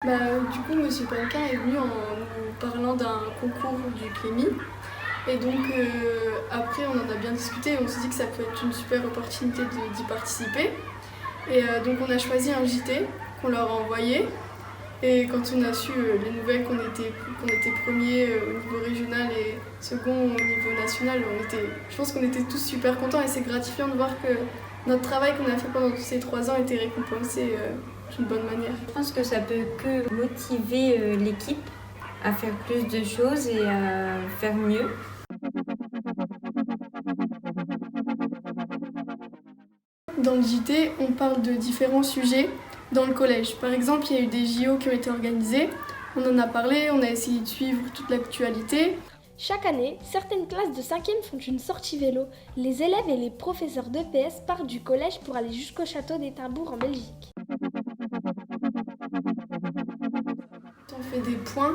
Du coup, M. Panquin est venu en nous parlant d'un concours du Clémy. Et donc, après, on en a bien discuté et on s'est dit que ça peut être une super opportunité d'y participer. Et donc, on a choisi un JT qu'on leur a envoyé. Et quand on a su les nouvelles qu'on était premier au niveau régional et second au niveau national, je pense qu'on était tous super contents et c'est gratifiant de voir que notre travail qu'on a fait pendant tous ces 3 ans était récompensé d'une bonne manière. Je pense que ça peut que motiver l'équipe à faire plus de choses et à faire mieux. Dans le JT, on parle de différents sujets dans le collège. Par exemple, il y a eu des JO qui ont été organisés. On en a parlé, on a essayé de suivre toute l'actualité. Chaque année, certaines classes de 5e font une sortie vélo. Les élèves et les professeurs d'EPS partent du collège pour aller jusqu'au château d'Étainbourg en Belgique. On fait des points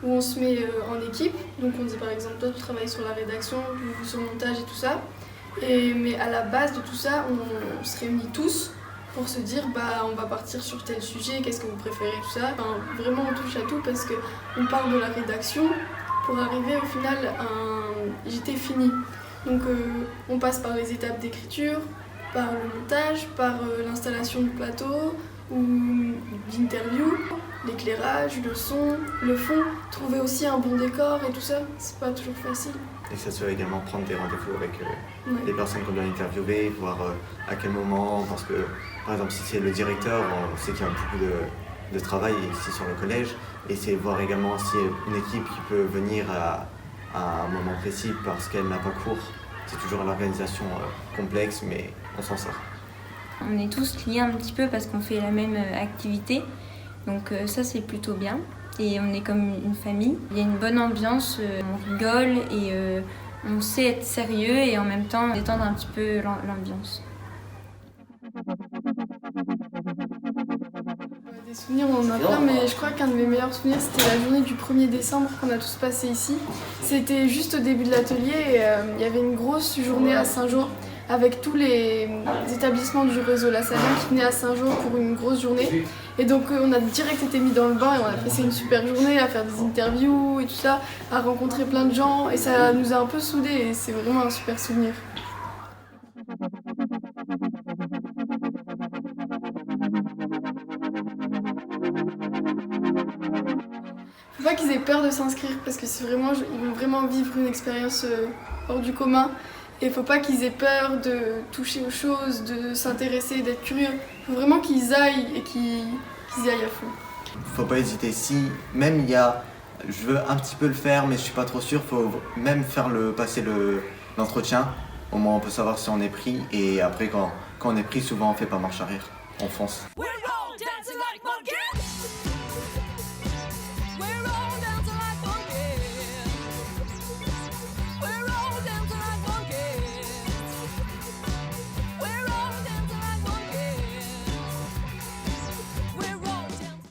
où on se met en équipe. Donc on dit par exemple, toi tu travailles sur la rédaction, vous sur le montage et tout ça. Mais à la base de tout ça, on se réunit tous pour se dire on va partir sur tel sujet, qu'est-ce que vous préférez, tout ça. Enfin, vraiment on touche à tout parce qu'on parle de la rédaction pour arriver au final à un JT fini. Donc on passe par les étapes d'écriture, par le montage, par l'installation du plateau ou d'interview, l'éclairage, le son, le fond, trouver aussi un bon décor et tout ça, c'est pas toujours facile. Et ça se fait également prendre des rendez-vous avec les personnes qu'on doit interviewer, voir à quel moment, parce que par exemple si c'est le directeur, on sait qu'il y a beaucoup de travail ici sur le collège, et c'est voir également si une équipe qui peut venir à un moment précis parce qu'elle n'a pas cours. C'est toujours l'organisation complexe, mais on s'en sort. On est tous liés un petit peu parce qu'on fait la même activité, donc ça c'est plutôt bien. Et on est comme une famille. Il y a une bonne ambiance, on rigole et on sait être sérieux et en même temps détendre un petit peu l'ambiance. Des souvenirs, on en a plein, mais je crois qu'un de mes meilleurs souvenirs, c'était la journée du 1er décembre qu'on a tous passé ici. C'était juste au début de l'atelier et il y avait une grosse journée à Saint-Jean avec tous les établissements du réseau La Saline qui venaient à Saint-Jean pour une grosse journée. Et donc on a direct été mis dans le bain et on a passé une super journée à faire des interviews et tout ça, à rencontrer plein de gens et ça nous a un peu soudés et c'est vraiment un super souvenir. Faut pas qu'ils aient peur de s'inscrire parce que ils vont vraiment vivre une expérience hors du commun. Et faut pas qu'ils aient peur de toucher aux choses, de s'intéresser, d'être curieux. Faut vraiment qu'ils aillent et qu'ils y aillent à fond. Faut pas hésiter. Si même je veux un petit peu le faire mais je suis pas trop sûr, faut même passer l'entretien. Au moins on peut savoir si on est pris et après quand on est pris, souvent on fait pas marche arrière, on fonce.